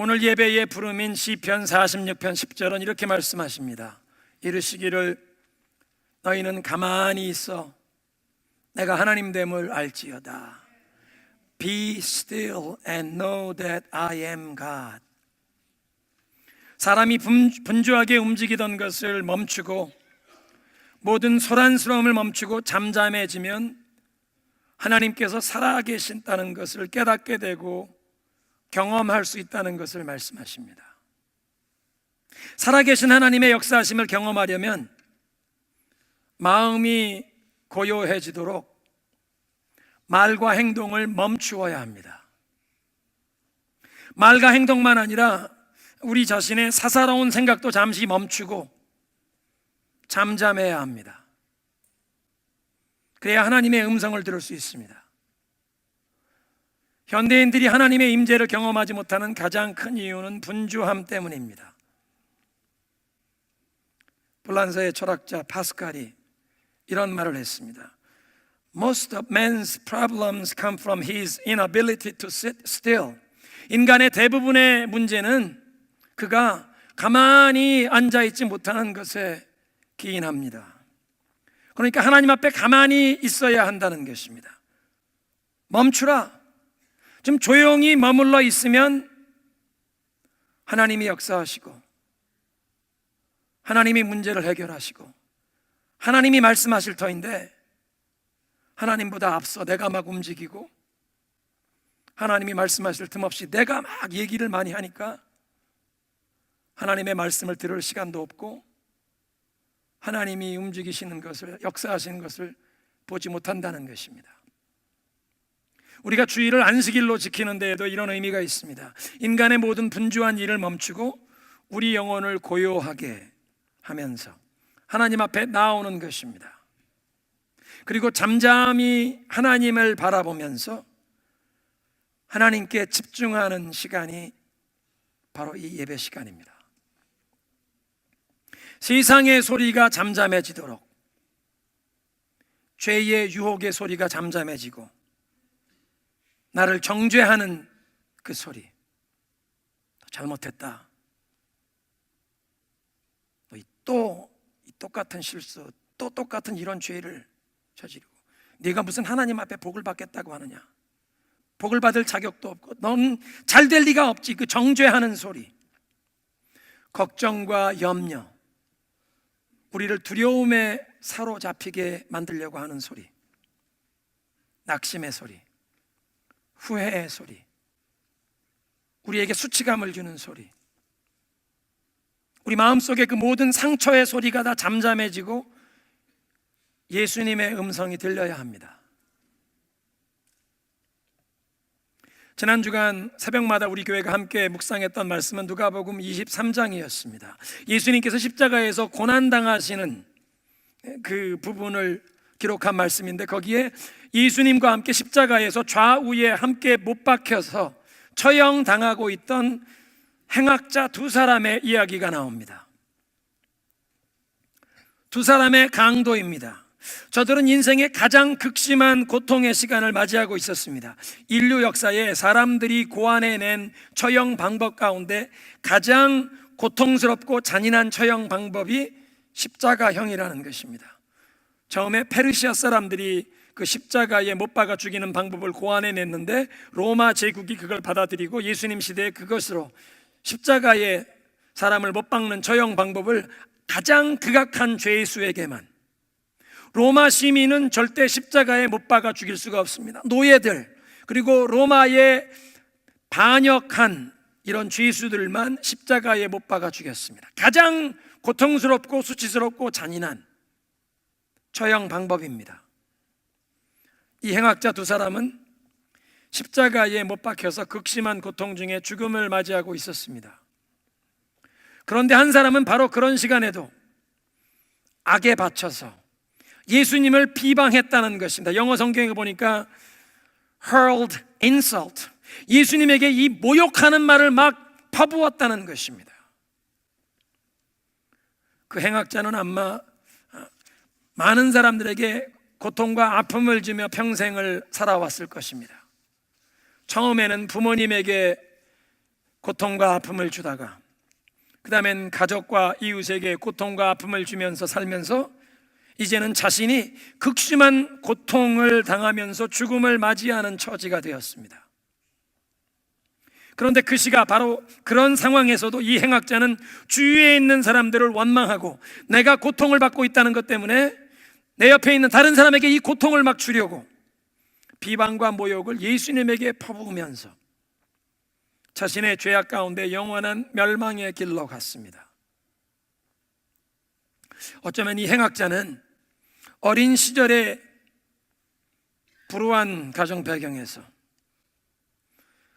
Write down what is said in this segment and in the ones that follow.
오늘 예배의 부름인 시편 46편 10절은 이렇게 말씀하십니다. 이르시기를 너희는 가만히 있어 내가 하나님됨을 알지어다. Be still and know that I am God. 사람이 분주하게 움직이던 것을 멈추고 모든 소란스러움을 멈추고 잠잠해지면 하나님께서 살아계신다는 것을 깨닫게 되고 경험할 수 있다는 것을 말씀하십니다. 살아계신 하나님의 역사하심을 경험하려면 마음이 고요해지도록 말과 행동을 멈추어야 합니다. 말과 행동만 아니라 우리 자신의 사사로운 생각도 잠시 멈추고 잠잠해야 합니다. 그래야 하나님의 음성을 들을 수 있습니다. 현대인들이 하나님의 임재를 경험하지 못하는 가장 큰 이유는 분주함 때문입니다. 불란서의 철학자 파스칼이 이런 말을 했습니다. Most of man's problems come from his inability to sit still. 인간의 대부분의 문제는 그가 가만히 앉아있지 못하는 것에 기인합니다. 그러니까 하나님 앞에 가만히 있어야 한다는 것입니다. 멈추라. 좀 조용히 머물러 있으면 하나님이 역사하시고 하나님이 문제를 해결하시고 하나님이 말씀하실 터인데 하나님보다 앞서 내가 막 움직이고 하나님이 말씀하실 틈 없이 내가 막 얘기를 많이 하니까 하나님의 말씀을 들을 시간도 없고 하나님이 움직이시는 것을, 역사하시는 것을 보지 못한다는 것입니다. 우리가 주일을 안식일로 지키는 데에도 이런 의미가 있습니다. 인간의 모든 분주한 일을 멈추고 우리 영혼을 고요하게 하면서 하나님 앞에 나오는 것입니다. 그리고 잠잠히 하나님을 바라보면서 하나님께 집중하는 시간이 바로 이 예배 시간입니다. 세상의 소리가 잠잠해지도록 죄의 유혹의 소리가 잠잠해지고 나를 정죄하는 그 소리, 잘못했다, 또 똑같은 실수, 또 똑같은 이런 죄를 저지르고 네가 무슨 하나님 앞에 복을 받겠다고 하느냐, 복을 받을 자격도 없고 넌 잘 될 리가 없지, 그 정죄하는 소리, 걱정과 염려, 우리를 두려움에 사로잡히게 만들려고 하는 소리, 낙심의 소리, 후회의 소리, 우리에게 수치감을 주는 소리, 우리 마음속에 그 모든 상처의 소리가 다 잠잠해지고 예수님의 음성이 들려야 합니다. 지난 주간 새벽마다 우리 교회가 함께 묵상했던 말씀은 누가복음 23장이었습니다. 예수님께서 십자가에서 고난당하시는 그 부분을 기록한 말씀인데 거기에 예수님과 함께 십자가에서 좌우에 함께 못 박혀서 처형당하고 있던 행악자 두 사람의 이야기가 나옵니다. 두 사람의 강도입니다. 저들은 인생의 가장 극심한 고통의 시간을 맞이하고 있었습니다. 인류 역사에 사람들이 고안해낸 처형 방법 가운데 가장 고통스럽고 잔인한 처형 방법이 십자가형이라는 것입니다. 처음에 페르시아 사람들이 그 십자가에 못 박아 죽이는 방법을 고안해냈는데 로마 제국이 그걸 받아들이고 예수님 시대에 그것으로 십자가에 사람을 못 박는 처형 방법을 가장 극악한 죄수에게만, 로마 시민은 절대 십자가에 못 박아 죽일 수가 없습니다. 노예들 그리고 로마에 반역한 이런 죄수들만 십자가에 못 박아 죽였습니다. 가장 고통스럽고 수치스럽고 잔인한 처형 방법입니다. 이 행악자 두 사람은 십자가에 못 박혀서 극심한 고통 중에 죽음을 맞이하고 있었습니다. 그런데 한 사람은 바로 그런 시간에도 악에 바쳐서 예수님을 비방했다는 것입니다. 영어 성경에 보니까 hurled insult, 예수님에게 이 모욕하는 말을 막 퍼부었다는 것입니다. 그 행악자는 아마 많은 사람들에게 고통과 아픔을 주며 평생을 살아왔을 것입니다. 처음에는 부모님에게 고통과 아픔을 주다가 그 다음엔 가족과 이웃에게 고통과 아픔을 주면서 살면서 이제는 자신이 극심한 고통을 당하면서 죽음을 맞이하는 처지가 되었습니다. 그런데 그 시가 바로 그런 상황에서도 이 행악자는 주위에 있는 사람들을 원망하고 내가 고통을 받고 있다는 것 때문에 내 옆에 있는 다른 사람에게 이 고통을 막 주려고 비방과 모욕을 예수님에게 퍼부으면서 자신의 죄악 가운데 영원한 멸망의 길로 갔습니다. 어쩌면 이 행악자는 어린 시절에 불우한 가정 배경에서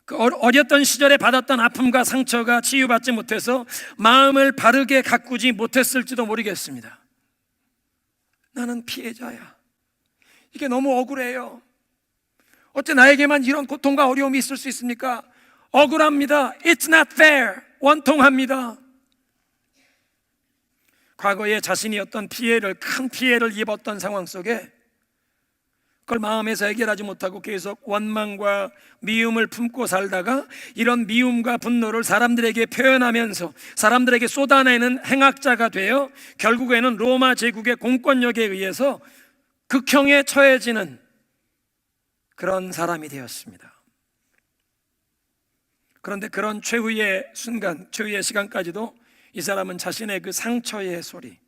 그 어렸던 시절에 받았던 아픔과 상처가 치유받지 못해서 마음을 바르게 가꾸지 못했을지도 모르겠습니다. 나는 피해자야. 이게 너무 억울해요. 어째 나에게만 이런 고통과 어려움이 있을 수 있습니까? 억울합니다. It's not fair. 원통합니다. 과거에 자신이 어떤 큰 피해를 입었던 상황 속에 그걸 마음에서 해결하지 못하고 계속 원망과 미움을 품고 살다가 이런 미움과 분노를 사람들에게 표현하면서 사람들에게 쏟아내는 행악자가 되어 결국에는 로마 제국의 공권력에 의해서 극형에 처해지는 그런 사람이 되었습니다. 그런데 그런 최후의 순간, 최후의 시간까지도 이 사람은 자신의 그 상처의 소리,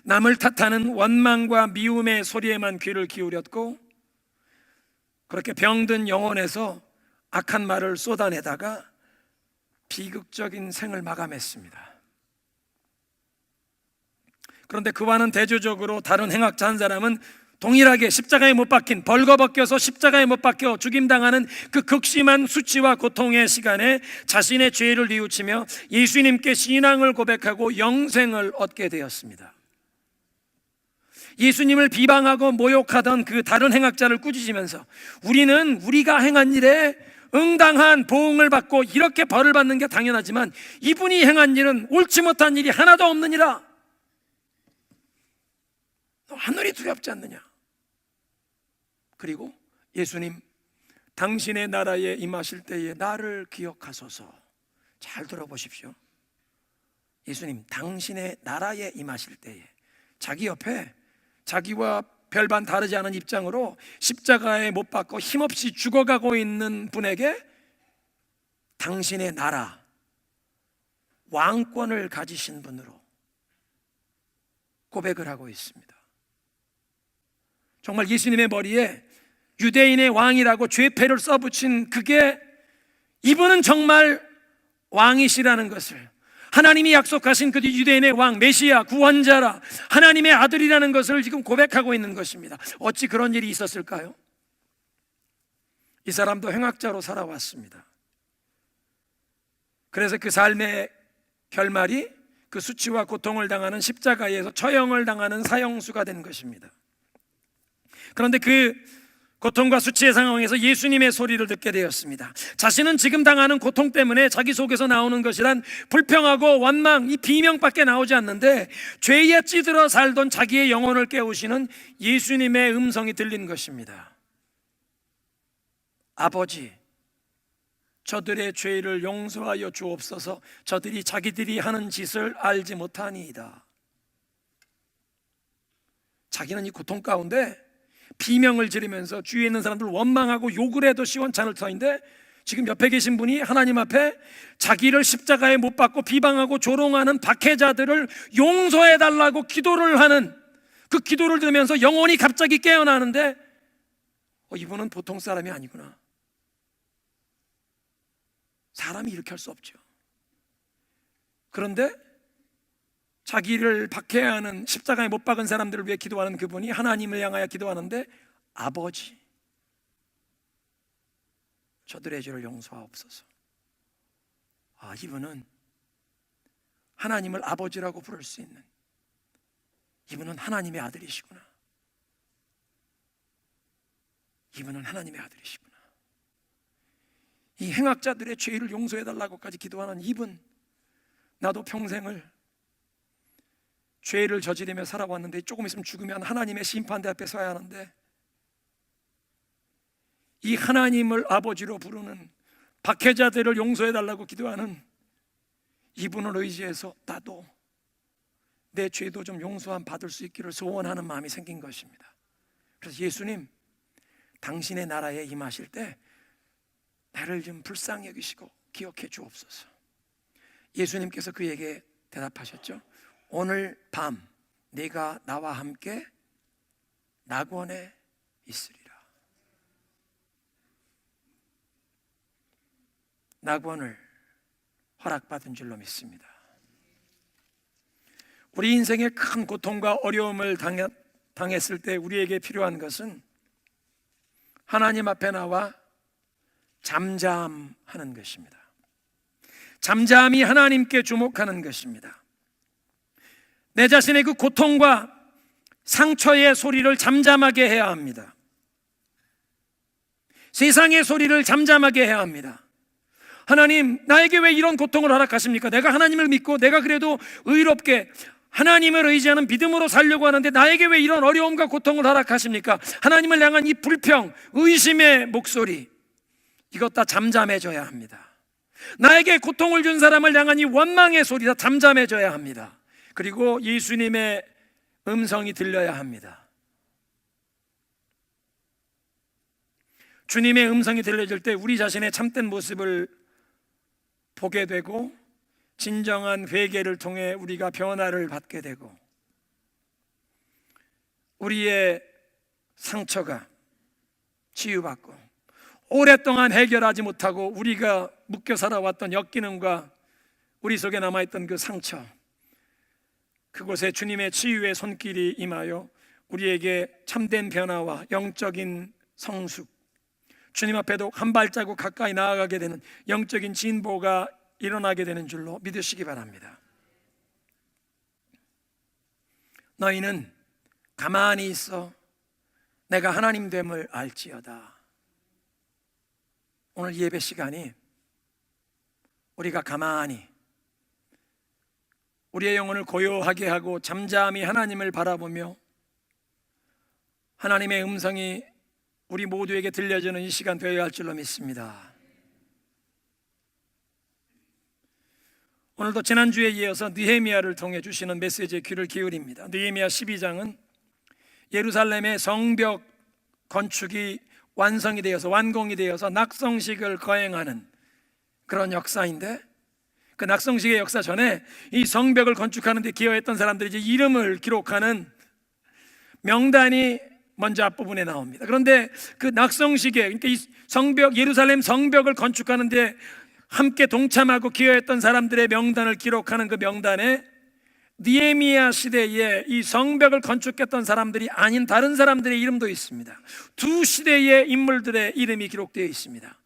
남을 탓하는 원망과 미움의 소리에만 귀를 기울였고 그렇게 병든 영혼에서 악한 말을 쏟아내다가 비극적인 생을 마감했습니다. 그런데 그와는 대조적으로 다른 행악자 한 사람은 동일하게 십자가에 못 박힌, 벌거벗겨서 십자가에 못 박혀 죽임당하는 그 극심한 수치와 고통의 시간에 자신의 죄를 뉘우치며 예수님께 신앙을 고백하고 영생을 얻게 되었습니다. 예수님을 비방하고 모욕하던 그 다른 행악자를 꾸짖으면서 우리는 우리가 행한 일에 응당한 보응을 받고 이렇게 벌을 받는 게 당연하지만 이분이 행한 일은 옳지 못한 일이 하나도 없느니라. 너 하늘이 두렵지 않느냐? 그리고 예수님, 당신의 나라에 임하실 때에 나를 기억하소서. 잘 들어보십시오. 예수님, 당신의 나라에 임하실 때에 자기 옆에 자기와 별반 다르지 않은 입장으로 십자가에 못 박고 힘없이 죽어가고 있는 분에게 당신의 나라, 왕권을 가지신 분으로 고백을 하고 있습니다. 정말 예수님의 머리에 유대인의 왕이라고 죄패를 써붙인 그게 이분은 정말 왕이시라는 것을, 하나님이 약속하신 그 유대인의 왕, 메시아, 구원자라, 하나님의 아들이라는 것을 지금 고백하고 있는 것입니다. 어찌 그런 일이 있었을까요? 이 사람도 행악자로 살아왔습니다. 그래서 그 삶의 결말이 그 수치와 고통을 당하는 십자가에서 처형을 당하는 사형수가 된 것입니다. 그런데 그 고통과 수치의 상황에서 예수님의 소리를 듣게 되었습니다. 자신은 지금 당하는 고통 때문에 자기 속에서 나오는 것이란 불평하고 원망, 이 비명밖에 나오지 않는데 죄에 찌들어 살던 자기의 영혼을 깨우시는 예수님의 음성이 들린 것입니다. 아버지, 저들의 죄를 용서하여 주옵소서. 저들이 자기들이 하는 짓을 알지 못하니이다. 자기는 이 고통 가운데 비명을 지르면서 주위에 있는 사람들 원망하고 욕을 해도 시원찮을 터인데 지금 옆에 계신 분이 하나님 앞에 자기를 십자가에 못 박고 비방하고 조롱하는 박해자들을 용서해달라고 기도를 하는 그 기도를 들으면서 영혼이 갑자기 깨어나는데 이분은 보통 사람이 아니구나. 사람이 이렇게 할 수 없죠. 그런데 자기를 박해하는, 십자가에 못 박은 사람들을 위해 기도하는 그분이 하나님을 향하여 기도하는데 아버지, 저들의 죄를 용서하옵소서. 이분은 하나님을 아버지라고 부를 수 있는, 이분은 하나님의 아들이시구나. 이분은 하나님의 아들이시구나. 이 행악자들의 죄를 용서해달라고까지 기도하는 이분, 나도 평생을 죄를 저지르며 살아왔는데 조금 있으면 죽으면 하나님의 심판대 앞에 서야 하는데 이 하나님을 아버지로 부르는 박해자들을 용서해달라고 기도하는 이분을 의지해서 나도 내 죄도 좀 용서함 받을 수 있기를 소원하는 마음이 생긴 것입니다. 그래서 예수님, 당신의 나라에 임하실 때 나를 좀 불쌍히 여기시고 기억해 주옵소서. 예수님께서 그에게 대답하셨죠. 오늘 밤 네가 나와 함께 낙원에 있으리라. 낙원을 허락받은 줄로 믿습니다. 우리 인생에 큰 고통과 어려움을 당했을 때 우리에게 필요한 것은 하나님 앞에 나와 잠잠하는 것입니다. 잠잠히 하나님께 주목하는 것입니다. 내 자신의 그 고통과 상처의 소리를 잠잠하게 해야 합니다. 세상의 소리를 잠잠하게 해야 합니다. 하나님, 나에게 왜 이런 고통을 허락하십니까? 내가 하나님을 믿고 내가 그래도 의롭게 하나님을 의지하는 믿음으로 살려고 하는데 나에게 왜 이런 어려움과 고통을 허락하십니까? 하나님을 향한 이 불평, 의심의 목소리, 이것 다 잠잠해져야 합니다. 나에게 고통을 준 사람을 향한 이 원망의 소리 다 잠잠해져야 합니다. 그리고 예수님의 음성이 들려야 합니다. 주님의 음성이 들려질 때 우리 자신의 참된 모습을 보게 되고 진정한 회개를 통해 우리가 변화를 받게 되고 우리의 상처가 치유받고 오랫동안 해결하지 못하고 우리가 묶여 살아왔던 역기능과 우리 속에 남아있던 그 상처, 그곳에 주님의 치유의 손길이 임하여 우리에게 참된 변화와 영적인 성숙, 주님 앞에도 한 발자국 가까이 나아가게 되는 영적인 진보가 일어나게 되는 줄로 믿으시기 바랍니다. 너희는 가만히 있어 내가 하나님 됨을 알지어다. 오늘 예배 시간이 우리가 가만히 우리의 영혼을 고요하게 하고 잠잠히 하나님을 바라보며 하나님의 음성이 우리 모두에게 들려주는 이 시간 되어야 할 줄로 믿습니다. 오늘도 지난주에 이어서 느헤미야를 통해 주시는 메시지에 귀를 기울입니다. 느헤미야 12장은 예루살렘의 성벽 건축이 완성이 되어서 완공이 되어서 낙성식을 거행하는 그런 역사인데, 그 낙성식의 역사 전에 이 성벽을 건축하는 데 기여했던 사람들이 이제 이름을 기록하는 명단이 먼저 앞부분에 나옵니다. 그런데 그 낙성식에, 그러니까 이 성벽, 예루살렘 성벽을 건축하는데 함께 동참하고 기여했던 사람들의 명단을 기록하는 그 명단에 느헤미야 시대에 이 성벽을 건축했던 사람들이 아닌 다른 사람들의 이름도 있습니다. 두 시대의 인물들의 이름이 기록되어 있습니다.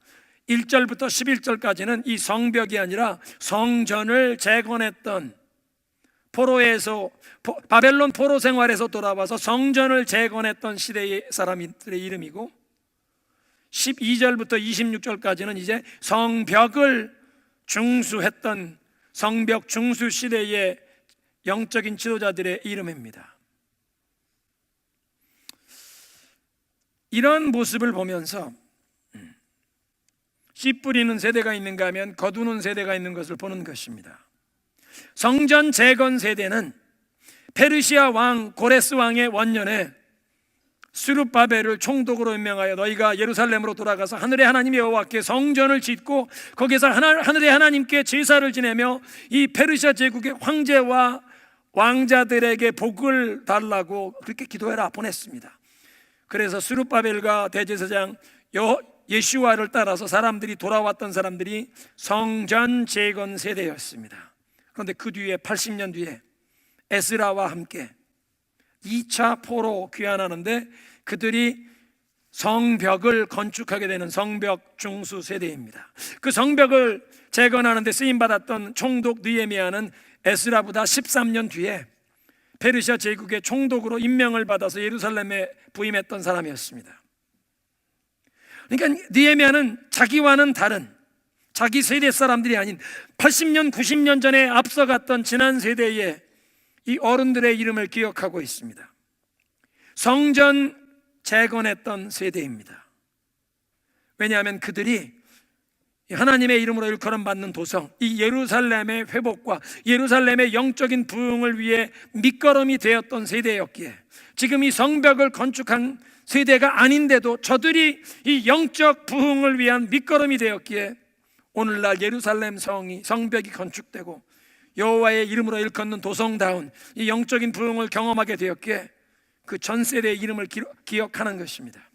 1절부터 11절까지는 이 성벽이 아니라 성전을 재건했던 포로에서 바벨론 포로 생활에서 돌아와서 성전을 재건했던 시대의 사람들의 이름이고, 12절부터 26절까지는 이제 성벽을 중수했던 성벽 중수 시대의 영적인 지도자들의 이름입니다. 이런 모습을 보면서 씨 뿌리는 세대가 있는가 하면 거두는 세대가 있는 것을 보는 것입니다. 성전 재건 세대는 페르시아 왕 고레스 왕의 원년에 스룹바벨을 총독으로 임명하여 너희가 예루살렘으로 돌아가서 하늘의 하나님 여호와께 성전을 짓고 거기서 하늘의 하나님께 제사를 지내며 이 페르시아 제국의 황제와 왕자들에게 복을 달라고 그렇게 기도해라 보냈습니다. 그래서 스룹바벨과 대제사장 예슈아를 따라서 사람들이 돌아왔던 사람들이 성전 재건 세대였습니다. 그런데 그 뒤에 80년 뒤에 에스라와 함께 2차 포로 귀환하는데 그들이 성벽을 건축하게 되는 성벽 중수 세대입니다. 그 성벽을 재건하는 데 쓰임받았던 총독 느헤미야는 에스라보다 13년 뒤에 페르시아 제국의 총독으로 임명을 받아서 예루살렘에 부임했던 사람이었습니다. 그러니까 느헤미야는 자기와는 다른, 자기 세대 사람들이 아닌 80년 90년 전에 앞서갔던 지난 세대의 이 어른들의 이름을 기억하고 있습니다. 성전 재건했던 세대입니다. 왜냐하면 그들이 하나님의 이름으로 일컬음 받는 도성, 이 예루살렘의 회복과 예루살렘의 영적인 부흥을 위해 밑거름이 되었던 세대였기에, 지금 이 성벽을 건축한 세대가 아닌데도 저들이 이 영적 부흥을 위한 밑거름이 되었기에 오늘날 예루살렘 성벽이 건축되고 여호와의 이름으로 일컫는 도성다운 이 영적인 부흥을 경험하게 되었기에 그 전 세대의 이름을 기억하는 것입니다.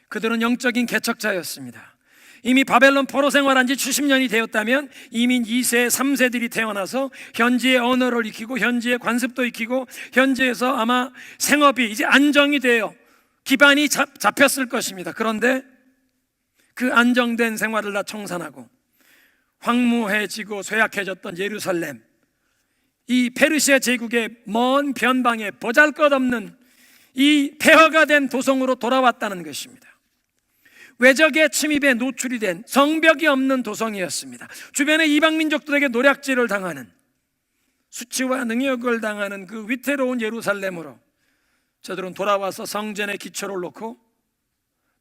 그들은 영적인 개척자였습니다. 이미 바벨론 포로 생활한 지 70년이 되었다면 이민 2세, 3세들이 태어나서 현지의 언어를 익히고 현지의 관습도 익히고 현지에서 아마 생업이 이제 안정이 되어 기반이 잡혔을 것입니다. 그런데 그 안정된 생활을 다 청산하고 황무해지고 쇠약해졌던 예루살렘, 이 페르시아 제국의 먼 변방에 보잘것없는 이 폐허가 된 도성으로 돌아왔다는 것입니다. 외적의 침입에 노출이 된 성벽이 없는 도성이었습니다. 주변의 이방 민족들에게 노략질을 당하는, 수치와 능욕을 당하는 그 위태로운 예루살렘으로 저들은 돌아와서 성전에 기초를 놓고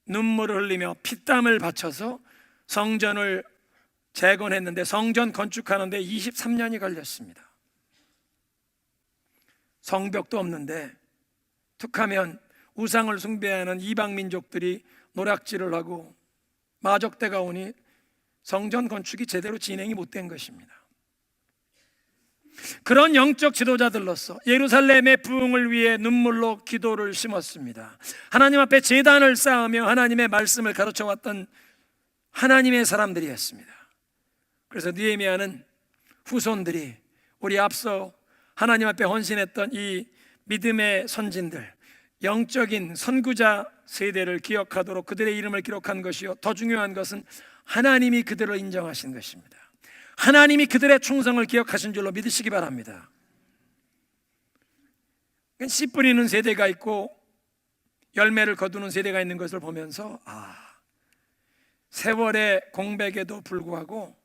눈물을 흘리며 피땀을 바쳐서 성전을 재건했는데, 성전 건축하는데 23년이 걸렸습니다. 성벽도 없는데 툭하면 우상을 숭배하는 이방 민족들이 노략질을 하고 마적대가 오니 성전 건축이 제대로 진행이 못된 것입니다. 그런 영적 지도자들로서 예루살렘의 부흥을 위해 눈물로 기도를 심었습니다. 하나님 앞에 제단을 쌓으며 하나님의 말씀을 가르쳐왔던 하나님의 사람들이었습니다. 그래서 느헤미야는 후손들이 우리 앞서 하나님 앞에 헌신했던 이 믿음의 선진들, 영적인 선구자 세대를 기억하도록 그들의 이름을 기록한 것이요, 더 중요한 것은 하나님이 그들을 인정하신 것입니다. 하나님이 그들의 충성을 기억하신 줄로 믿으시기 바랍니다. 씨 뿌리는 세대가 있고 열매를 거두는 세대가 있는 것을 보면서 세월의 공백에도 불구하고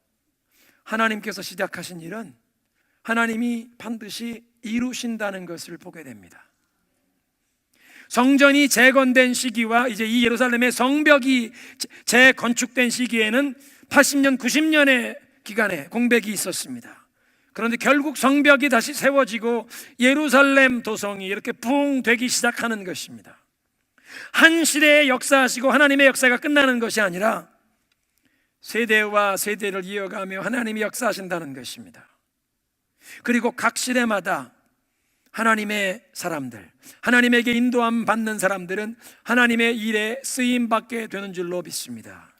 하나님께서 시작하신 일은 하나님이 반드시 이루신다는 것을 보게 됩니다. 성전이 재건된 시기와 이제 이 예루살렘의 성벽이 재건축된 시기에는 80년, 90년의 기간에 공백이 있었습니다. 그런데 결국 성벽이 다시 세워지고 예루살렘 도성이 이렇게 부흥되기 시작하는 것입니다. 한 시대에 역사하시고 하나님의 역사가 끝나는 것이 아니라 세대와 세대를 이어가며 하나님이 역사하신다는 것입니다. 그리고 각 시대마다 하나님의 사람들, 하나님에게 인도함 받는 사람들은 하나님의 일에 쓰임받게 되는 줄로 믿습니다.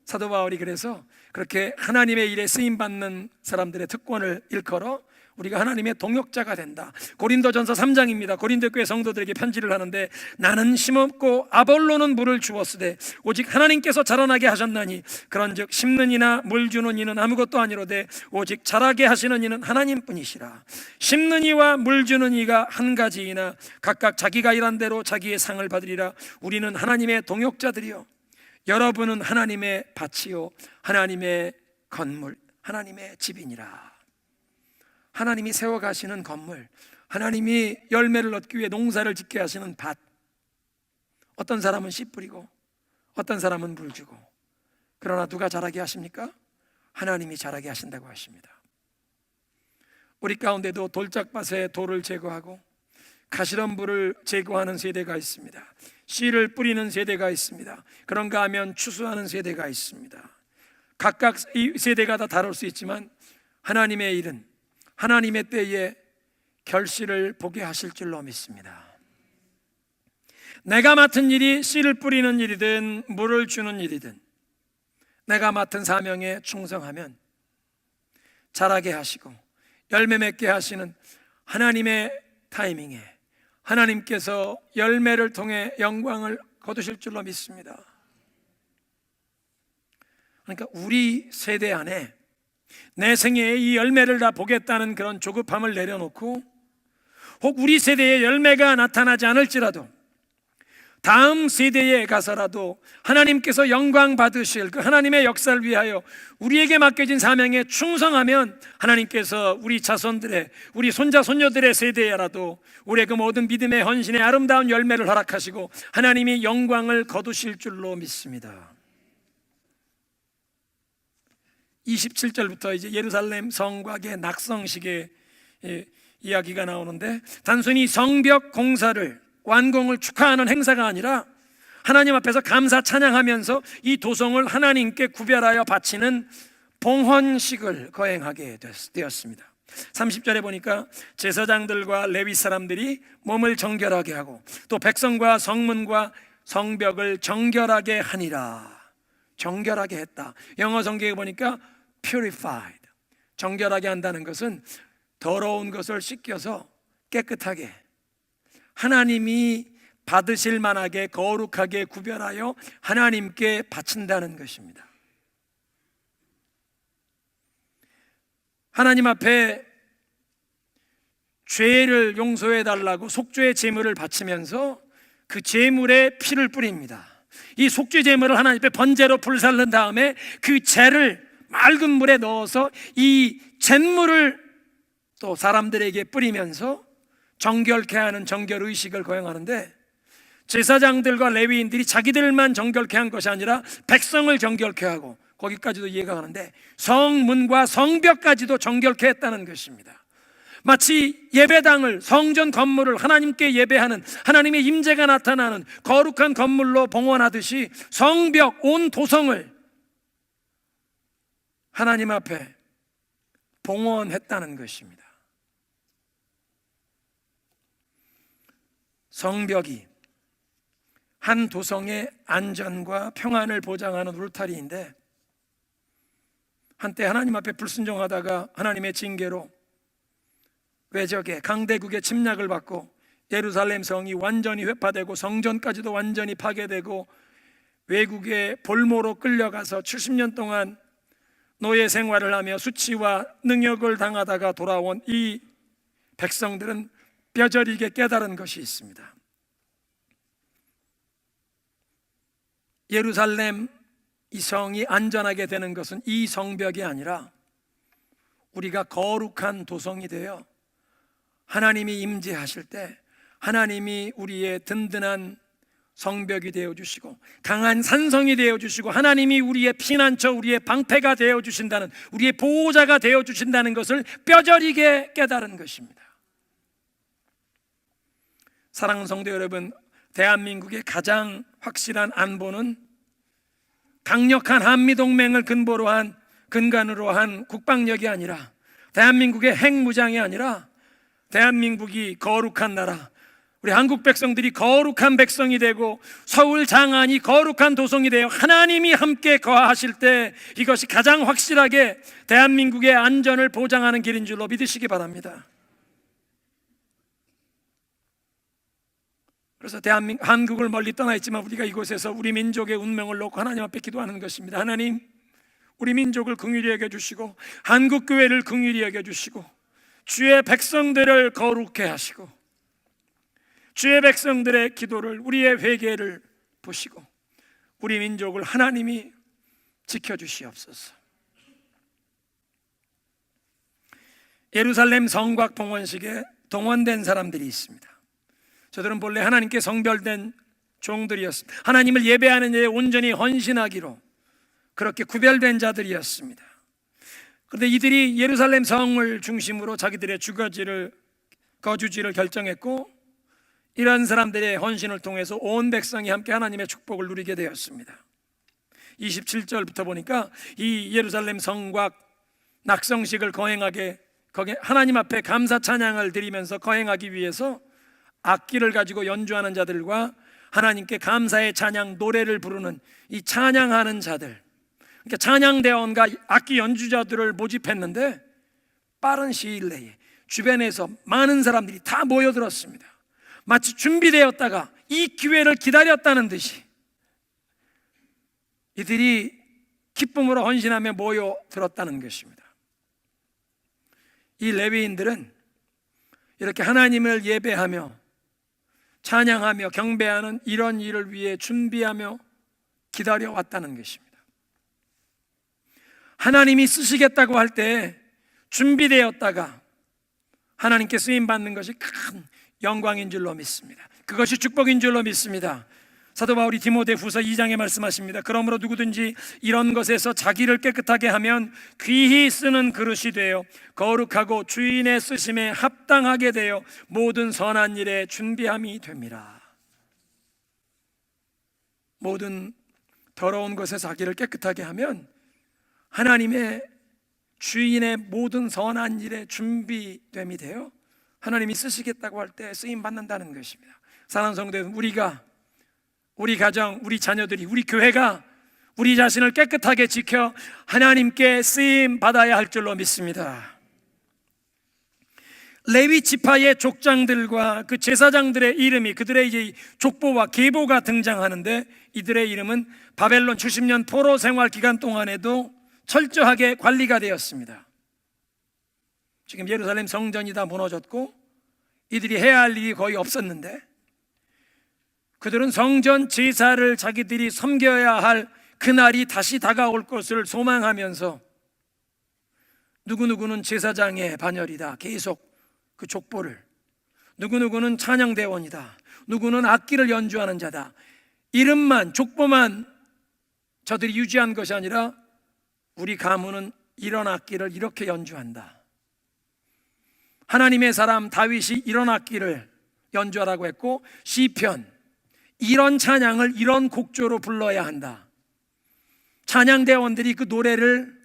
사도 바울이 그래서 그렇게 하나님의 일에 쓰임받는 사람들의 특권을 일컬어 우리가 하나님의 동역자가 된다. 고린도전서 3장입니다. 고린도 교회 성도들에게 편지를 하는데, 나는 심었고 아볼로는 물을 주었으되 오직 하나님께서 자라나게 하셨나니 그런즉 심는 이나 물 주는 이는 아무것도 아니로되 오직 자라게 하시는 이는 하나님뿐이시라. 심는 이와 물 주는 이가 한 가지이나 각각 자기가 일한 대로 자기의 상을 받으리라. 우리는 하나님의 동역자들이요 여러분은 하나님의 밭이요 하나님의 건물, 하나님의 집이니라. 하나님이 세워가시는 건물, 하나님이 열매를 얻기 위해 농사를 짓게 하시는 밭. 어떤 사람은 씨 뿌리고 어떤 사람은 물 주고, 그러나 누가 자라게 하십니까? 하나님이 자라게 하신다고 하십니다. 우리 가운데도 돌짝밭에 돌을 제거하고 가시덤불을 제거하는 세대가 있습니다. 씨를 뿌리는 세대가 있습니다. 그런가 하면 추수하는 세대가 있습니다. 각각 이 세대가 다 다를 수 있지만 하나님의 일은 하나님의 때에 결실을 보게 하실 줄로 믿습니다. 내가 맡은 일이 씨를 뿌리는 일이든 물을 주는 일이든 내가 맡은 사명에 충성하면 자라게 하시고 열매 맺게 하시는 하나님의 타이밍에 하나님께서 열매를 통해 영광을 거두실 줄로 믿습니다. 그러니까 우리 세대 안에 내 생애에 이 열매를 다 보겠다는 그런 조급함을 내려놓고, 혹 우리 세대에 열매가 나타나지 않을지라도 다음 세대에 가서라도 하나님께서 영광 받으실 그 하나님의 역사를 위하여 우리에게 맡겨진 사명에 충성하면 하나님께서 우리 자손들의, 우리 손자 손녀들의 세대에라도 우리의 그 모든 믿음의 헌신의 아름다운 열매를 허락하시고 하나님이 영광을 거두실 줄로 믿습니다. 27절부터 이제 예루살렘 성곽의 낙성식의 이야기가 나오는데, 단순히 성벽 공사를 완공을 축하하는 행사가 아니라 하나님 앞에서 감사 찬양하면서 이 도성을 하나님께 구별하여 바치는 봉헌식을 거행하게 되었습니다. 30절에 보니까 제사장들과 레위 사람들이 몸을 정결하게 하고 또 백성과 성문과 성벽을 정결하게 하니라. 정결하게 했다. 영어 성경에 보니까 purified. 정결하게 한다는 것은 더러운 것을 씻겨서 깨끗하게, 하나님이 받으실 만하게 거룩하게 구별하여 하나님께 바친다는 것입니다. 하나님 앞에 죄를 용서해 달라고 속죄의 제물을 바치면서 그 제물에 피를 뿌립니다. 이 속죄 제물을 하나님 앞에 번제로 불살른 다음에 그 죄를 맑은 물에 넣어서 이 잿물을 또 사람들에게 뿌리면서 정결케 하는 정결 의식을 거행하는데, 제사장들과 레위인들이 자기들만 정결케 한 것이 아니라 백성을 정결케 하고, 거기까지도 이해가 가는데 성문과 성벽까지도 정결케 했다는 것입니다. 마치 예배당을, 성전 건물을 하나님께 예배하는, 하나님의 임재가 나타나는 거룩한 건물로 봉헌하듯이 성벽, 온 도성을 하나님 앞에 봉헌했다는 것입니다. 성벽이 한 도성의 안전과 평안을 보장하는 울타리인데, 한때 하나님 앞에 불순종하다가 하나님의 징계로 외적의 강대국의 침략을 받고 예루살렘 성이 완전히 회파되고 성전까지도 완전히 파괴되고 외국의 볼모로 끌려가서 70년 동안 노예 생활을 하며 수치와 능욕을 당하다가 돌아온 이 백성들은 뼈저리게 깨달은 것이 있습니다. 예루살렘 이 성이 안전하게 되는 것은 이 성벽이 아니라 우리가 거룩한 도성이 되어 하나님이 임재하실 때 하나님이 우리의 든든한 성벽이 되어주시고 강한 산성이 되어주시고 하나님이 우리의 피난처, 우리의 방패가 되어주신다는, 우리의 보호자가 되어주신다는 것을 뼈저리게 깨달은 것입니다. 사랑하는 성도 여러분, 대한민국의 가장 확실한 안보는 강력한 한미동맹을 근간으로 한 국방력이 아니라, 대한민국의 핵무장이 아니라 대한민국이 거룩한 나라, 우리 한국 백성들이 거룩한 백성이 되고 서울 장안이 거룩한 도성이 되어 하나님이 함께 거하실 때 이것이 가장 확실하게 대한민국의 안전을 보장하는 길인 줄로 믿으시기 바랍니다. 그래서 한국을 멀리 떠나 있지만 우리가 이곳에서 우리 민족의 운명을 놓고 하나님 앞에 기도하는 것입니다. 하나님, 우리 민족을 긍휼히 여겨주시고 한국교회를 긍휼히 여겨주시고 주의 백성들을 거룩해 하시고 주의 백성들의 기도를, 우리의 회개를 보시고 우리 민족을 하나님이 지켜주시옵소서. 예루살렘 성곽 봉헌식에 동원된 사람들이 있습니다. 저들은 본래 하나님께 성별된 종들이었습니다. 하나님을 예배하는 일에 온전히 헌신하기로 그렇게 구별된 자들이었습니다. 그런데 이들이 예루살렘 성을 중심으로 자기들의 거주지를 결정했고, 이런 사람들의 헌신을 통해서 온 백성이 함께 하나님의 축복을 누리게 되었습니다. 27절부터 보니까 이 예루살렘 성곽 낙성식을 거행하게, 거기 하나님 앞에 감사 찬양을 드리면서 거행하기 위해서 악기를 가지고 연주하는 자들과 하나님께 감사의 찬양 노래를 부르는 이 찬양하는 자들, 그러니까 찬양대원과 악기 연주자들을 모집했는데 빠른 시일 내에 주변에서 많은 사람들이 다 모여들었습니다. 마치 준비되었다가 이 기회를 기다렸다는 듯이 이들이 기쁨으로 헌신하며 모여들었다는 것입니다. 이 레위인들은 이렇게 하나님을 예배하며 찬양하며 경배하는 이런 일을 위해 준비하며 기다려왔다는 것입니다. 하나님이 쓰시겠다고 할 때 준비되었다가 하나님께 쓰임받는 것이 큰 영광인 줄로 믿습니다. 그것이 축복인 줄로 믿습니다. 사도 바울이 디모데후서 2장에 말씀하십니다. 그러므로 누구든지 이런 것에서 자기를 깨끗하게 하면 귀히 쓰는 그릇이 되어 거룩하고 주인의 쓰심에 합당하게 되어 모든 선한 일에 준비함이 됩니다. 모든 더러운 것에서 자기를 깨끗하게 하면 하나님의 주인의 모든 선한 일에 준비됨이 되어 하나님이 쓰시겠다고 할 때 쓰임 받는다는 것입니다. 사랑하는 성도 여러분, 우리 가정, 우리 자녀들이, 우리 교회가 우리 자신을 깨끗하게 지켜 하나님께 쓰임 받아야 할 줄로 믿습니다. 레위 지파의 족장들과 그 제사장들의 이름이, 그들의 이제 족보와 계보가 등장하는데, 이들의 이름은 바벨론 70년 포로 생활 기간 동안에도 철저하게 관리가 되었습니다. 지금 예루살렘 성전이 다 무너졌고 이들이 해야 할 일이 거의 없었는데, 그들은 성전 제사를 자기들이 섬겨야 할 그날이 다시 다가올 것을 소망하면서 누구누구는 제사장의 반열이다, 계속 그 족보를, 누구누구는 찬양대원이다, 누구는 악기를 연주하는 자다, 이름만, 족보만 저들이 유지한 것이 아니라 우리 가문은 이런 악기를 이렇게 연주한다, 하나님의 사람 다윗이 이런 악기를 연주하라고 했고, 시편 이런 찬양을 이런 곡조로 불러야 한다. 찬양대원들이 그 노래를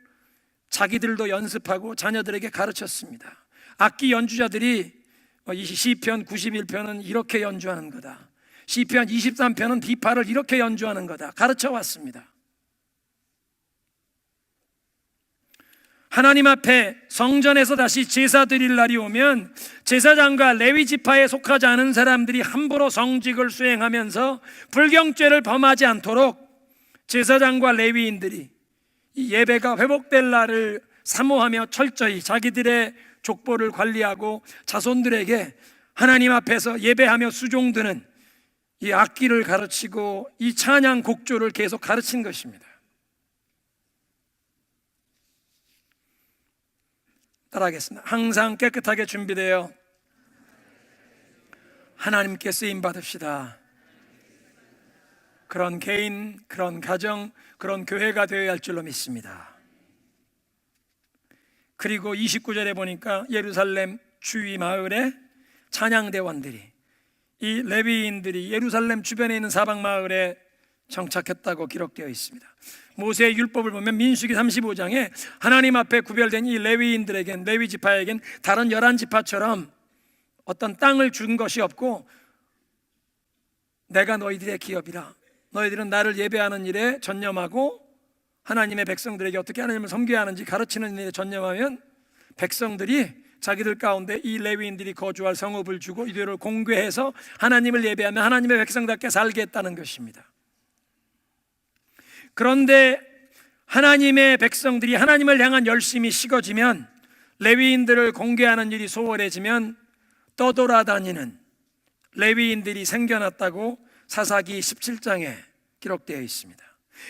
자기들도 연습하고 자녀들에게 가르쳤습니다. 악기 연주자들이 시편 91편은 이렇게 연주하는 거다, 시편 23편은 비파를 이렇게 연주하는 거다, 가르쳐 왔습니다. 하나님 앞에 성전에서 다시 제사 드릴 날이 오면 제사장과 레위 지파에 속하지 않은 사람들이 함부로 성직을 수행하면서 불경죄를 범하지 않도록 제사장과 레위인들이 이 예배가 회복될 날을 사모하며 철저히 자기들의 족보를 관리하고 자손들에게 하나님 앞에서 예배하며 수종드는 이 악기를 가르치고 이 찬양 곡조를 계속 가르친 것입니다. 따라하겠습니다. 항상 깨끗하게 준비되어 하나님께 쓰임 받읍시다. 그런 개인, 그런 가정, 그런 교회가 되어야 할 줄로 믿습니다. 그리고 29절에 보니까 예루살렘 주위 마을에 찬양대원들이, 이 레위인들이 예루살렘 주변에 있는 사방 마을에 정착했다고 기록되어 있습니다. 모세의 율법을 보면 민수기 35장에 하나님 앞에 구별된 이 레위인들에겐, 레위 지파에겐 다른 11지파처럼 어떤 땅을 준 것이 없고, 내가 너희들의 기업이라, 너희들은 나를 예배하는 일에 전념하고 하나님의 백성들에게 어떻게 하나님을 섬겨야 하는지 가르치는 일에 전념하면 백성들이 자기들 가운데 이 레위인들이 거주할 성읍을 주고 이들을 공개해서 하나님을 예배하며 하나님의 백성답게 살게 했다는 것입니다. 그런데 하나님의 백성들이 하나님을 향한 열심이 식어지면, 레위인들을 공개하는 일이 소홀해지면 떠돌아다니는 레위인들이 생겨났다고 사사기 17장에 기록되어 있습니다.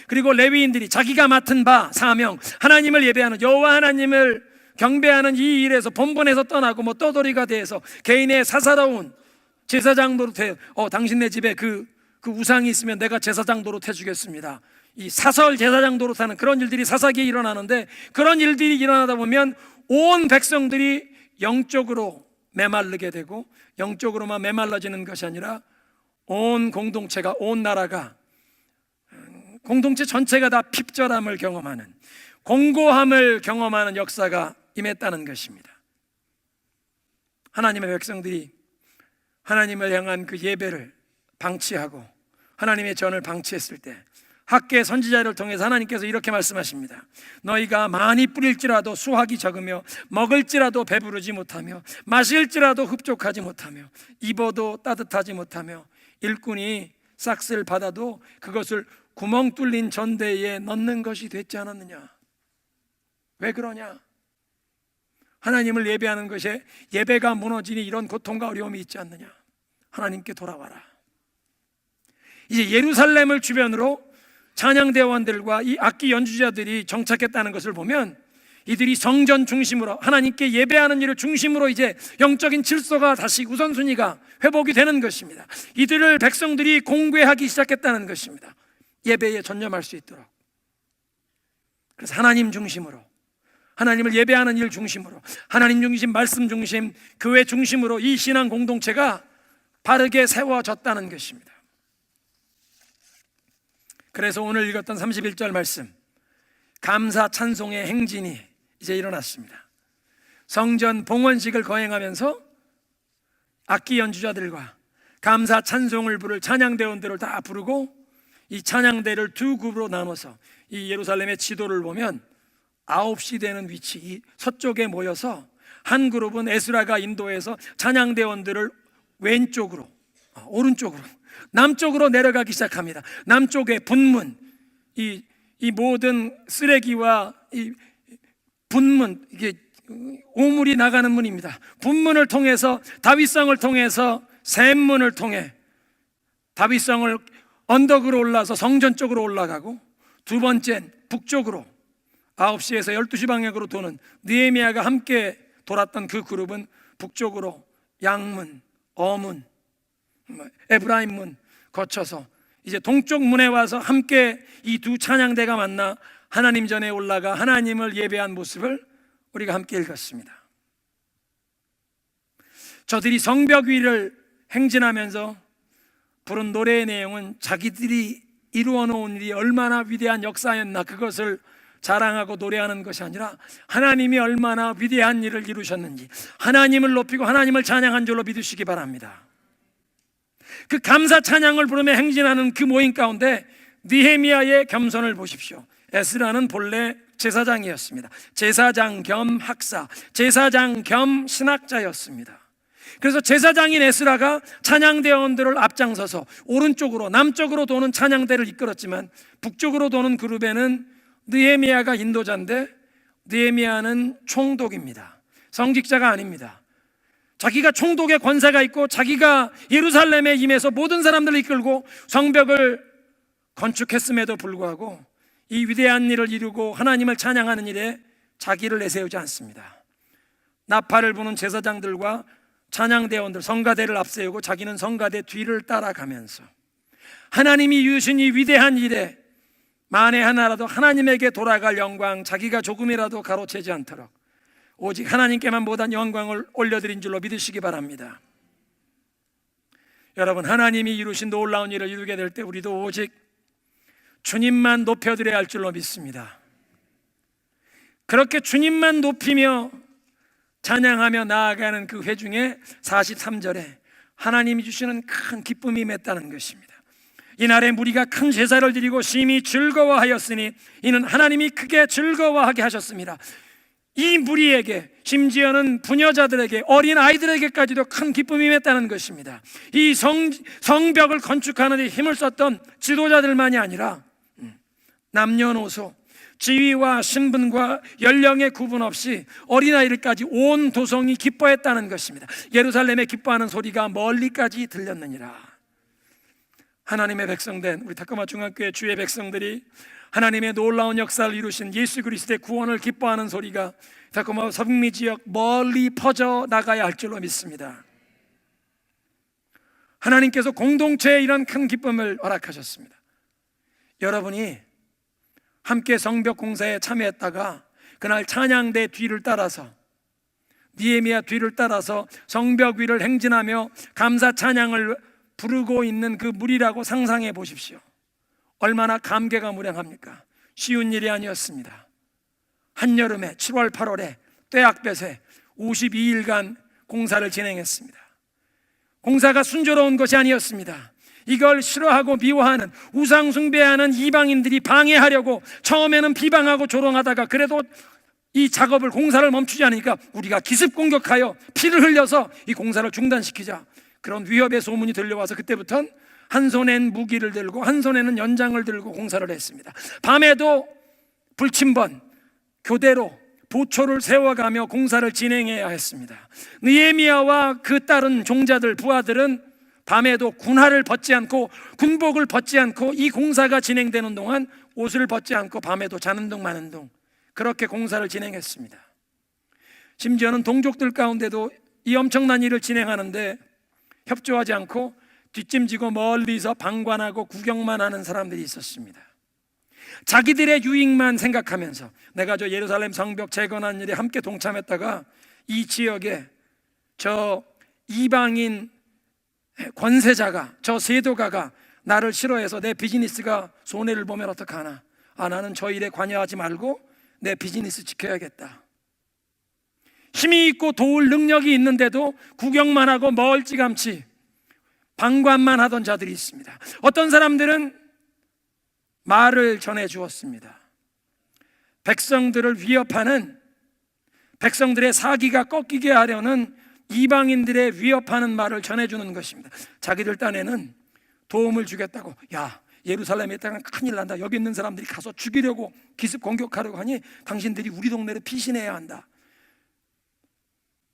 그리고 레위인들이 자기가 맡은 바 사명, 하나님을 예배하는, 여호와 하나님을 경배하는 이 일에서 본분에서 떠나고 떠돌이가 돼서 개인의 사사로운 제사장 노릇해, 당신네 집에 그 우상이 있으면 내가 제사장 노릇해 주겠습니다, 이 사설 제사장 노릇하는 그런 일들이 사사기에 일어나는데, 그런 일들이 일어나다 보면 온 백성들이 영적으로 메말르게 되고, 영적으로만 메말라지는 것이 아니라 온 공동체가, 온 나라가, 공동체 전체가 다 핍절함을 경험하는, 공고함을 경험하는 역사가 임했다는 것입니다. 하나님의 백성들이 하나님을 향한 그 예배를 방치하고 하나님의 전을 방치했을 때 학계 선지자를 통해서 하나님께서 이렇게 말씀하십니다. 너희가 많이 뿌릴지라도 수확이 적으며 먹을지라도 배부르지 못하며 마실지라도 흡족하지 못하며 입어도 따뜻하지 못하며 일꾼이 싹쓸 받아도 그것을 구멍 뚫린 전대에 넣는 것이 됐지 않았느냐? 왜 그러냐? 하나님을 예배하는 것에 예배가 무너지니 이런 고통과 어려움이 있지 않느냐? 하나님께 돌아와라. 이제 예루살렘을 주변으로 찬양대원들과 이 악기 연주자들이 정착했다는 것을 보면 이들이 성전 중심으로 하나님께 예배하는 일을 중심으로 이제 영적인 질서가 다시 우선순위가 회복이 되는 것입니다. 이들을 백성들이 공개하기 시작했다는 것입니다. 예배에 전념할 수 있도록. 그래서 하나님 중심으로, 하나님을 예배하는 일 중심으로, 하나님 중심, 말씀 중심, 교회 중심으로 이 신앙 공동체가 바르게 세워졌다는 것입니다. 그래서 오늘 읽었던 31절 말씀, 감사 찬송의 행진이 이제 일어났습니다. 성전 봉헌식을 거행하면서 악기 연주자들과 감사 찬송을 부를 찬양대원들을 다 부르고, 이 찬양대를 두 그룹으로 나눠서 이 예루살렘의 지도를 보면 9시 되는 위치, 이 서쪽에 모여서 한 그룹은 에스라가 인도해서 찬양대원들을 왼쪽으로, 오른쪽으로, 남쪽으로 내려가기 시작합니다. 남쪽에 분문, 이 모든 쓰레기와 이 분문, 이게 오물이 나가는 문입니다. 분문을 통해서, 다윗성을 통해서 샘문을 통해 다윗성을 언덕으로 올라서 성전 쪽으로 올라가고, 두 번째는 북쪽으로 9시에서 12시 방향으로 도는 느헤미야가 함께 돌았던 그 그룹은 북쪽으로 양문, 어문, 에브라임문 거쳐서 이제 동쪽 문에 와서 함께 이 두 찬양대가 만나 하나님 전에 올라가 하나님을 예배한 모습을 우리가 함께 읽었습니다. 저들이 성벽 위를 행진하면서 부른 노래의 내용은 자기들이 이루어 놓은 일이 얼마나 위대한 역사였나, 그것을 자랑하고 노래하는 것이 아니라 하나님이 얼마나 위대한 일을 이루셨는지, 하나님을 높이고 하나님을 찬양한 줄로 믿으시기 바랍니다. 그 감사 찬양을 부르며 행진하는 그 모임 가운데 느헤미야의 겸손을 보십시오. 에스라는 본래 제사장이었습니다. 제사장 겸 학사, 제사장 겸 신학자였습니다. 그래서 제사장인 에스라가 찬양대원들을 앞장서서 오른쪽으로, 남쪽으로 도는 찬양대를 이끌었지만 북쪽으로 도는 그룹에는 느헤미야가 인도자인데, 느헤미야는 총독입니다. 성직자가 아닙니다. 자기가 총독의 권세가 있고 자기가 예루살렘에 임해서 모든 사람들을 이끌고 성벽을 건축했음에도 불구하고 이 위대한 일을 이루고 하나님을 찬양하는 일에 자기를 내세우지 않습니다. 나팔을 부는 제사장들과 찬양대원들, 성가대를 앞세우고 자기는 성가대 뒤를 따라가면서 하나님이 이루신 이 위대한 일에 만에 하나라도 하나님에게 돌아갈 영광, 자기가 조금이라도 가로채지 않도록 오직 하나님께만 모든 영광을 올려드린 줄로 믿으시기 바랍니다. 여러분, 하나님이 이루신 놀라운 일을 이루게 될 때 우리도 오직 주님만 높여드려야 할 줄로 믿습니다. 그렇게 주님만 높이며 찬양하며 나아가는 그 회중에 43절에 하나님이 주시는 큰 기쁨이 맺다는 것입니다. 이날에 무리가 큰 제사를 드리고 심히 즐거워하였으니 이는 하나님이 크게 즐거워하게 하셨습니다. 이 무리에게, 심지어는 부녀자들에게, 어린 아이들에게까지도 큰 기쁨이 맺다는 것입니다. 이 성벽을 건축하는 데 힘을 썼던 지도자들만이 아니라 남녀노소, 지위와 신분과 연령의 구분 없이 어린아이들까지 온 도성이 기뻐했다는 것입니다. 예루살렘에 기뻐하는 소리가 멀리까지 들렸느니라. 하나님의 백성된 우리 타코마 중학교의 주의 백성들이 하나님의 놀라운 역사를 이루신 예수 그리스도의 구원을 기뻐하는 소리가 타코마 서북미 지역 멀리 퍼져 나가야 할 줄로 믿습니다. 하나님께서 공동체에 이런 큰 기쁨을 허락하셨습니다. 여러분이 함께 성벽 공사에 참여했다가 그날 찬양대 뒤를 따라서, 느헤미야 뒤를 따라서 성벽 위를 행진하며 감사 찬양을 부르고 있는 그 무리라고 상상해 보십시오. 얼마나 감개가 무량합니까? 쉬운 일이 아니었습니다. 한여름에 7월 8월에 떼약볕에 52일간 공사를 진행했습니다. 공사가 순조로운 것이 아니었습니다. 이걸 싫어하고 미워하는, 우상 숭배하는 이방인들이 방해하려고 처음에는 비방하고 조롱하다가 그래도 이 작업을, 공사를 멈추지 않으니까 우리가 기습 공격하여 피를 흘려서 이 공사를 중단시키자, 그런 위협의 소문이 들려와서 그때부터는 한 손엔 무기를 들고 한 손에는 연장을 들고 공사를 했습니다. 밤에도 불침번, 교대로 보초를 세워가며 공사를 진행해야 했습니다. 느헤미야와 그 딸은 종자들, 부하들은 밤에도 군화를 벗지 않고 군복을 벗지 않고 이 공사가 진행되는 동안 옷을 벗지 않고 밤에도 자는 둥 마는 둥 그렇게 공사를 진행했습니다. 심지어는 동족들 가운데도 이 엄청난 일을 진행하는데 협조하지 않고 뒷짐지고 멀리서 방관하고 구경만 하는 사람들이 있었습니다. 자기들의 유익만 생각하면서 내가 저 예루살렘 성벽 재건한 일에 함께 동참했다가 이 지역에 저 이방인 권세자가, 저 세도가가 나를 싫어해서 내 비즈니스가 손해를 보면 어떡하나, 나는 저 일에 관여하지 말고 내 비즈니스 지켜야겠다. 힘이 있고 도울 능력이 있는데도 구경만 하고 멀찌감치 방관만 하던 자들이 있습니다. 어떤 사람들은 말을 전해 주었습니다. 백성들을 위협하는, 백성들의 사기가 꺾이게 하려는 이방인들의 위협하는 말을 전해주는 것입니다. 자기들 딴에는 도움을 주겠다고, 야 예루살렘에 있다가 큰일 난다, 여기 있는 사람들이 가서 죽이려고 기습 공격하려고 하니 당신들이 우리 동네를 피신해야 한다.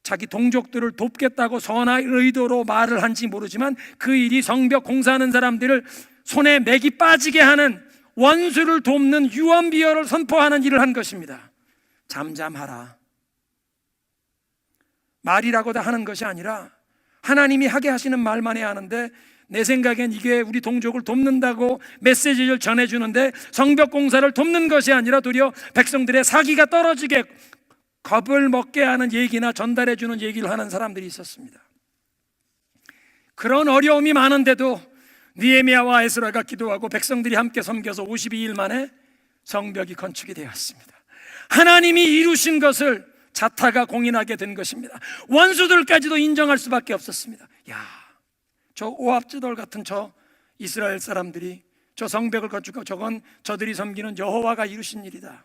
자기 동족들을 돕겠다고 선한 의도로 말을 한지 모르지만 그 일이 성벽 공사하는 사람들을 손에 맥이 빠지게 하는, 원수를 돕는 유언비어를 선포하는 일을 한 것입니다. 잠잠하라. 말이라고 다 하는 것이 아니라 하나님이 하게 하시는 말만 해야 하는데, 내 생각엔 이게 우리 동족을 돕는다고 메시지를 전해주는데 성벽 공사를 돕는 것이 아니라 도리어 백성들의 사기가 떨어지게 겁을 먹게 하는 얘기나 전달해주는 얘기를 하는 사람들이 있었습니다. 그런 어려움이 많은데도 느헤미야와 에스라가 기도하고 백성들이 함께 섬겨서 52일 만에 성벽이 건축이 되었습니다. 하나님이 이루신 것을 자타가 공인하게 된 것입니다. 원수들까지도 인정할 수밖에 없었습니다. 야, 저 오합지돌 같은 저 이스라엘 사람들이 저 성벽을 건축하고 저건 저들이 섬기는 여호와가 이루신 일이다.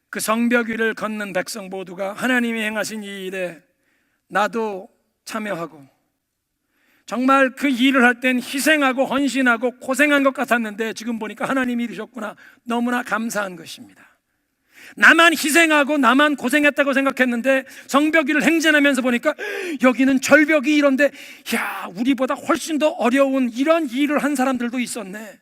그 성벽 위를 걷는 백성 모두가 하나님이 행하신 이 일에 나도 참여하고, 정말 그 일을 할 땐 희생하고 헌신하고 고생한 것 같았는데 지금 보니까 하나님이 이루셨구나, 너무나 감사한 것입니다. 나만 희생하고 나만 고생했다고 생각했는데 성벽 위를 행진하면서 보니까 여기는 절벽이 이런데, 야, 우리보다 훨씬 더 어려운 이런 일을 한 사람들도 있었네.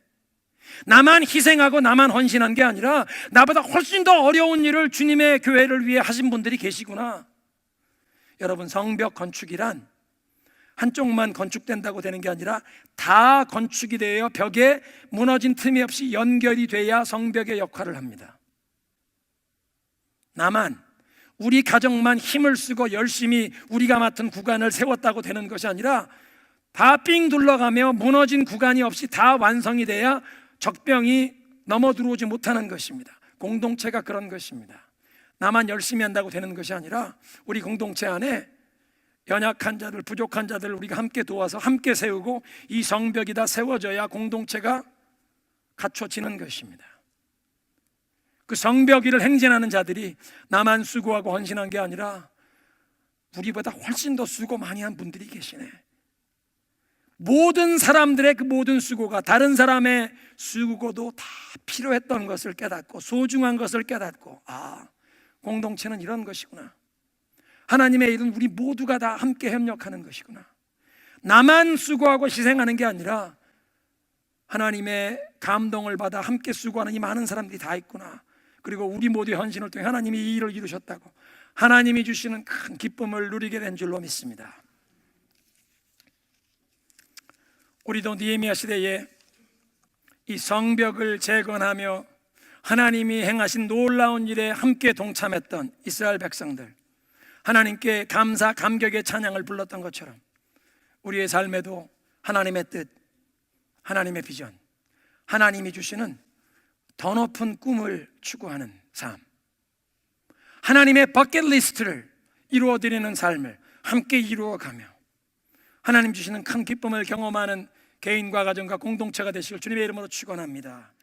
나만 희생하고 나만 헌신한 게 아니라 나보다 훨씬 더 어려운 일을 주님의 교회를 위해 하신 분들이 계시구나. 여러분, 성벽 건축이란 한쪽만 건축된다고 되는 게 아니라 다 건축이 되어 벽에 무너진 틈이 없이 연결이 돼야 성벽의 역할을 합니다. 나만, 우리 가정만 힘을 쓰고 열심히 우리가 맡은 구간을 세웠다고 되는 것이 아니라 다 삥 둘러가며 무너진 구간이 없이 다 완성이 돼야 적병이 넘어 들어오지 못하는 것입니다. 공동체가 그런 것입니다. 나만 열심히 한다고 되는 것이 아니라 우리 공동체 안에 연약한 자들, 부족한 자들을 우리가 함께 도와서 함께 세우고 이 성벽이 다 세워져야 공동체가 갖춰지는 것입니다. 그 성벽 위를 행진하는 자들이 나만 수고하고 헌신한 게 아니라 우리보다 훨씬 더 수고 많이 한 분들이 계시네. 모든 사람들의 그 모든 수고가 다른 사람의 수고도 다 필요했던 것을 깨닫고 소중한 것을 깨닫고, 공동체는 이런 것이구나. 하나님의 일은 우리 모두가 다 함께 협력하는 것이구나. 나만 수고하고 희생하는 게 아니라 하나님의 감동을 받아 함께 수고하는 이 많은 사람들이 다 있구나. 그리고 우리 모두의 헌신을 통해 하나님이 이 일을 이루셨다고 하나님이 주시는 큰 기쁨을 누리게 된 줄로 믿습니다. 우리도 느헤미야 시대에 이 성벽을 재건하며 하나님이 행하신 놀라운 일에 함께 동참했던 이스라엘 백성들, 하나님께 감사 감격의 찬양을 불렀던 것처럼 우리의 삶에도 하나님의 뜻, 하나님의 비전, 하나님이 주시는 더 높은 꿈을 추구하는 삶, 하나님의 버킷리스트를 이루어드리는 삶을 함께 이루어가며 하나님 주시는 큰 기쁨을 경험하는 개인과 가정과 공동체가 되시길 주님의 이름으로 축원합니다.